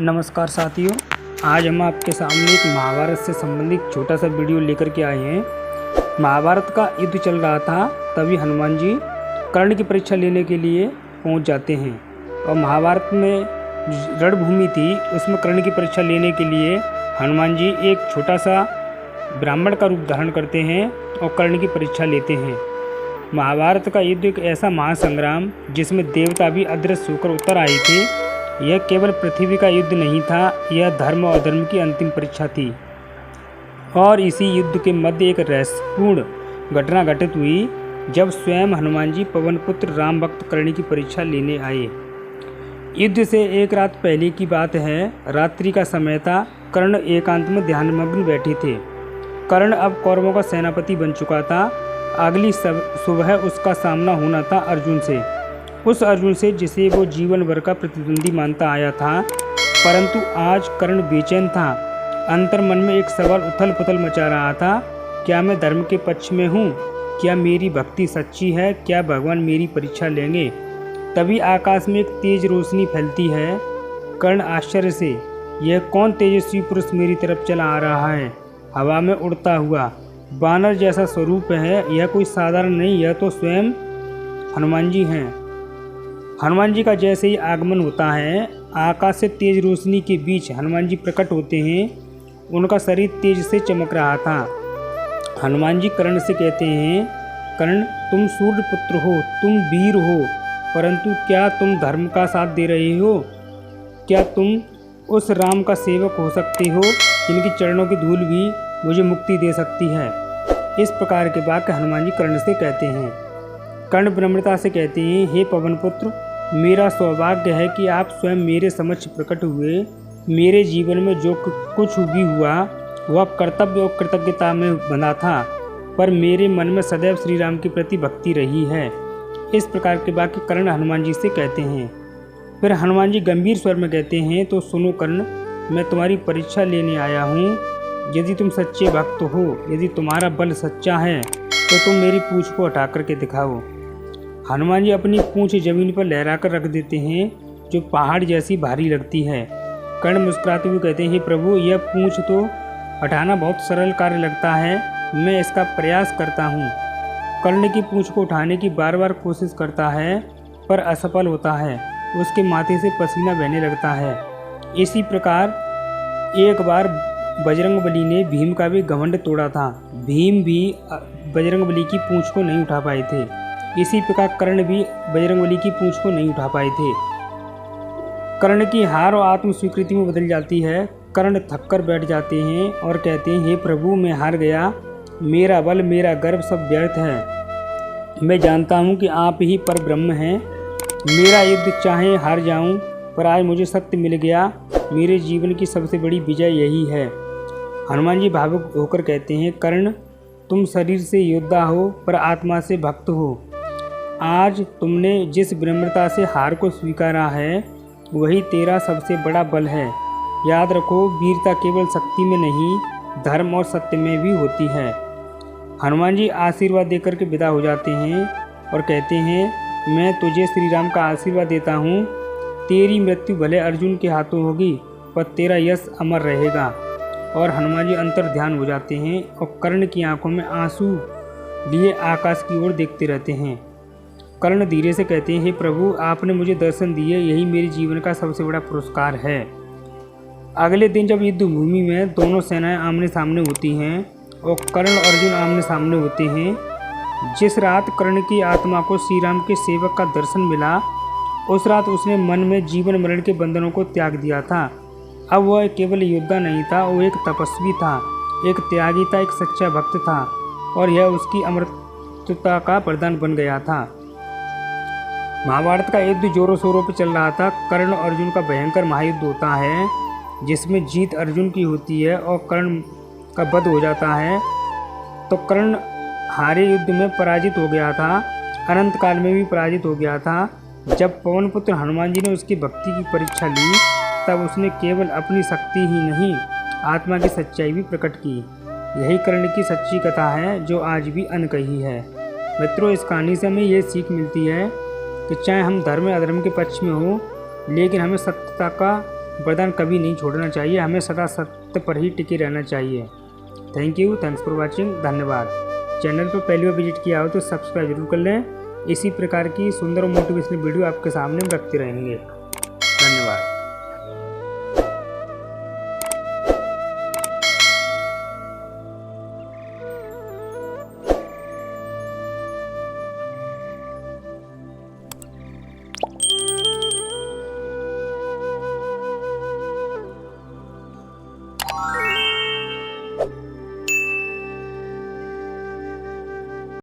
नमस्कार साथियों, आज हम आपके सामने एक महाभारत से संबंधित छोटा सा वीडियो लेकर के आए हैं। महाभारत का युद्ध चल रहा था, तभी हनुमान जी कर्ण की परीक्षा लेने के लिए पहुंच जाते हैं। और महाभारत में रणभूमि थी, उसमें कर्ण की परीक्षा लेने के लिए हनुमान जी एक छोटा सा ब्राह्मण का रूप धारण करते हैं और कर्ण की परीक्षा लेते हैं। महाभारत का युद्ध एक ऐसा महासंग्राम जिसमें देवता भी अदृश्य होकर उतर आए थे। यह केवल पृथ्वी का युद्ध नहीं था, यह धर्म और अधर्म की अंतिम परीक्षा थी। और इसी युद्ध के मध्य एक रहस्यपूर्ण घटना घटित हुई, जब स्वयं हनुमान जी पवन पुत्र राम भक्त कर्ण की परीक्षा लेने आए। युद्ध से एक रात पहले की बात है, रात्रि का समय था। कर्ण एकांत में ध्यानमग्न बैठे थे। कर्ण अब कौरवों का सेनापति बन चुका था। अगली सुबह उसका सामना होना था अर्जुन से, उस अर्जुन से जिसे वो जीवन भर का प्रतिद्वंदी मानता आया था। परंतु आज कर्ण बेचैन था। अंतर मन में एक सवाल उथल पुथल मचा रहा था, क्या मैं धर्म के पक्ष में हूँ? क्या मेरी भक्ति सच्ची है? क्या भगवान मेरी परीक्षा लेंगे? तभी आकाश में एक तेज रोशनी फैलती है। कर्ण आश्चर्य से, यह कौन तेजस्वी पुरुष मेरी तरफ चला आ रहा है? हवा में उड़ता हुआ बानर जैसा स्वरूप है। यह कोई साधारण नहीं, यह तो स्वयं हनुमान जी हैं। हनुमान जी का जैसे ही आगमन होता है, आकाश से तेज रोशनी के बीच हनुमान जी प्रकट होते हैं। उनका शरीर तेज से चमक रहा था। हनुमान जी कर्ण से कहते हैं, कर्ण, तुम सूर्य पुत्र हो, तुम वीर हो, परंतु क्या तुम धर्म का साथ दे रहे हो? क्या तुम उस राम का सेवक हो सकते हो जिनकी चरणों की धूल भी मुझे मुक्ति दे सकती है? इस प्रकार के वाक्य हनुमान जी कर्ण से कहते हैं। कर्ण विनम्रता से कहते हैं, हे पवन पुत्र, मेरा सौभाग्य है कि आप स्वयं मेरे समक्ष प्रकट हुए। मेरे जीवन में जो कुछ भी हुआ वह कर्तव्य और कृतज्ञता में बंधा था, पर मेरे मन में सदैव श्री राम के प्रति भक्ति रही है। इस प्रकार के वाक्य कर्ण हनुमान जी से कहते हैं। फिर हनुमान जी गंभीर स्वर में कहते हैं, तो सुनो कर्ण, मैं तुम्हारी परीक्षा लेने आया हूँ। यदि तुम सच्चे भक्त हो, यदि तुम्हारा बल सच्चा है, तो तुम मेरी पूंछ को हटा करके दिखाओ। हनुमान जी अपनी पूंछ जमीन पर लहरा कर रख देते हैं, जो पहाड़ जैसी भारी लगती है। कर्ण मुस्कुराते हुए कहते हैं, हे प्रभु, यह पूंछ तो हटाना बहुत सरल कार्य लगता है, मैं इसका प्रयास करता हूँ। कर्ण की पूंछ को उठाने की बार बार कोशिश करता है, पर असफल होता है। उसके माथे से पसीना बहने लगता है। इसी प्रकार एक बार बजरंगबली ने भीम का भी घमंड तोड़ा था। भीम भी बजरंगबली की पूंछ को नहीं उठा पाए थे। इसी प्रकार कर्ण भी बजरंगबली की पूंछ को नहीं उठा पाए थे। कर्ण की हार और आत्म स्वीकृति में बदल जाती है। कर्ण थककर बैठ जाते हैं और कहते हैं, हे प्रभु, मैं हार गया। मेरा बल, मेरा गर्व सब व्यर्थ है। मैं जानता हूँ कि आप ही पर ब्रह्म हैं। मेरा युद्ध चाहे हार जाऊँ, पर आज मुझे सत्य मिल गया। मेरे जीवन की सबसे बड़ी विजय यही है। हनुमान जी भावुक होकर कहते हैं, कर्ण, तुम शरीर से योद्धा हो, पर आत्मा से भक्त हो। आज तुमने जिस विनम्रता से हार को स्वीकारा है, वही तेरा सबसे बड़ा बल है। याद रखो, वीरता केवल शक्ति में नहीं, धर्म और सत्य में भी होती है। हनुमान जी आशीर्वाद देकर के विदा हो जाते हैं और कहते हैं, मैं तुझे श्री राम का आशीर्वाद देता हूँ। तेरी मृत्यु भले अर्जुन के हाथों होगी, पर तेरा यश अमर रहेगा। और हनुमान जी अंतर ध्यान हो जाते हैं और कर्ण की आंखों में आंसू लिए आकाश की ओर देखते रहते हैं। कर्ण धीरे से कहते हैं, हे प्रभु, आपने मुझे दर्शन दिए, यही मेरे जीवन का सबसे बड़ा पुरस्कार है। अगले दिन जब युद्ध भूमि में दोनों सेनाएं आमने सामने होती हैं और कर्ण और अर्जुन आमने सामने होते हैं, जिस रात कर्ण की आत्मा को श्री राम के सेवक का दर्शन मिला, उस रात उसने मन में जीवन मरण के बंधनों को त्याग दिया था। अब वह केवल योद्धा नहीं था, वो एक तपस्वी था, एक त्यागी था, एक सच्चा भक्त था, और यह उसकी अमरत्वता का वरदान बन गया था। महाभारत का युद्ध जोरों शोरों पर चल रहा था। कर्ण और अर्जुन का भयंकर महायुद्ध होता है, जिसमें जीत अर्जुन की होती है और कर्ण का वध हो जाता है। तो कर्ण हारे युद्ध में पराजित हो गया था, अनंत काल में भी पराजित हो गया था। जब पवन पुत्र हनुमान जी ने उसकी भक्ति की परीक्षा ली, तब उसने केवल अपनी शक्ति ही नहीं, आत्मा की सच्चाई भी प्रकट की। यही कर्ण की सच्ची कथा है, जो आज भी अनकही है। मित्रों, इस कहानी से हमें ये सीख मिलती है कि चाहे हम धर्म या अधर्म के पक्ष में हो, लेकिन हमें सत्यता का वरदान कभी नहीं छोड़ना चाहिए, हमें सदा सत्य पर ही टिके रहना चाहिए। Thank you, thanks for watching, धन्यवाद। चैनल पर पहली बार विजिट किया हो तो सब्सक्राइब जरूर कर लें। इसी प्रकार की सुंदर और मोटिवेशनल वीडियो आपके सामने हम रखते रहेंगे। धन्यवाद।